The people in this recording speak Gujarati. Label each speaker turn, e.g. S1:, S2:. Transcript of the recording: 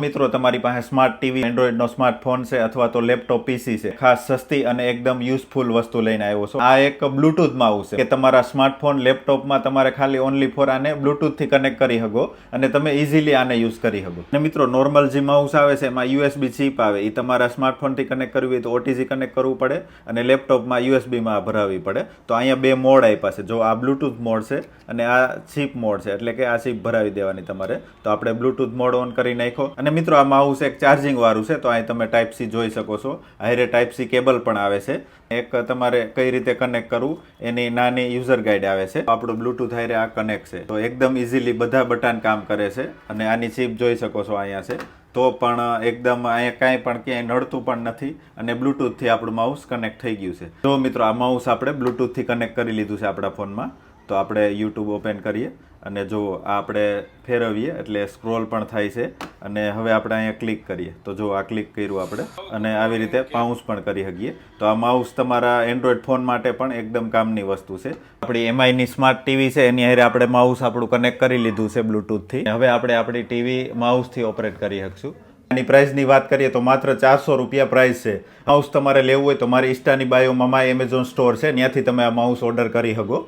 S1: મિત્રો તમારી પાસે સ્માર્ટ ટીવી એન્ડ્રોઈડ નો સ્માર્ટફોન છે અથવા તો લેપટોપ પીસી છે, ખાસ સસ્તી અને એકદમ યુઝફુલ વસ્તુ લઈને આવ્યો છું. આ એક બ્લૂટૂથ માઉસ છે કે તમારા સ્માર્ટફોન લેપટોપમાં તમારે ખાલી ઓનલી ફોર આને બ્લૂટૂથ થી કનેક્ટ કરી શકો અને તમે ઇઝીલી આને યુઝ કરી શકો. અને મિત્રો નોર્મલ જે માઉસ આવે છે એમાં યુએસબી ચિપ આવે, એ તમારા સ્માર્ટફોન થી કનેક્ટ કરવી હોય તો ઓટીજી કનેક્ટ કરવું પડે અને લેપટોપમાં યુએસબી માં ભરાવવી પડે. તો અહીંયા બે મોડ આપ્યા છે, જો આ બ્લૂટૂથ મોડ છે અને આ ચિપ મોડ છે, એટલે કે આ ચિપ ભરાવી દેવાની તમારે. તો આપણે બ્લૂટૂથ મોડ ઓન કરી નાખો. અને મિત્રો આ માઉસ એક ચાર્જિંગ વાળું છે, તો અહીં તમે ટાઈપ સી જોઈ શકો છો. હારે ટાઈપ સી કેબલ પણ આવે છે. એક તમારે કઈ રીતે કનેક્ટ કરવું એની નાની યુઝર ગાઈડ આવે છે. આપણું બ્લૂટૂથ હારે આ કનેક્ટ છે, તો એકદમ ઇઝીલી બધા બટન કામ કરે છે. અને આની ચિપ જોઈ શકો છો અહીંયા છે, તો પણ એકદમ અહીંયા કાંઈ પણ ક્યાંય નડતું પણ નથી અને બ્લૂટૂથથી આપણું માઉસ કનેક્ટ થઈ ગયું છે. તો મિત્રો આ માઉસ આપણે બ્લૂટૂથથી કનેક્ટ કરી લીધું છે આપણા ફોનમાં. તો આપણે યુટ્યુબ ઓપન કરીએ અને જો આ આપણે ફેરવીએ એટલે સ્ક્રોલ પણ થાય છે. અને હવે આપણે અહીંયા ક્લિક કરીએ તો જો આ ક્લિક કર્યું આપણે અને આવી રીતે માઉસ પણ કરી શકીએ. તો આ માઉસ તમારા એન્ડ્રોઈડ ફોન માટે પણ એકદમ કામની વસ્તુ છે. આપણી એમઆઈની સ્માર્ટ ટીવી છે એની હારે આપણે માઉસ આપણું કનેક્ટ કરી લીધું છે બ્લૂટૂથથી. હવે આપણે આપણી ટીવી માઉસથી ઓપરેટ કરી શકશું. આની પ્રાઇસની વાત કરીએ તો માત્ર 400 રૂપિયા પ્રાઇસ છે. માઉસ તમારે લેવું હોય તો મારી ઇન્સ્ટાની બાયોમાં માય એમેઝોન સ્ટોર છે, ત્યાંથી તમે આ માઉસ ઓર્ડર કરી શકો.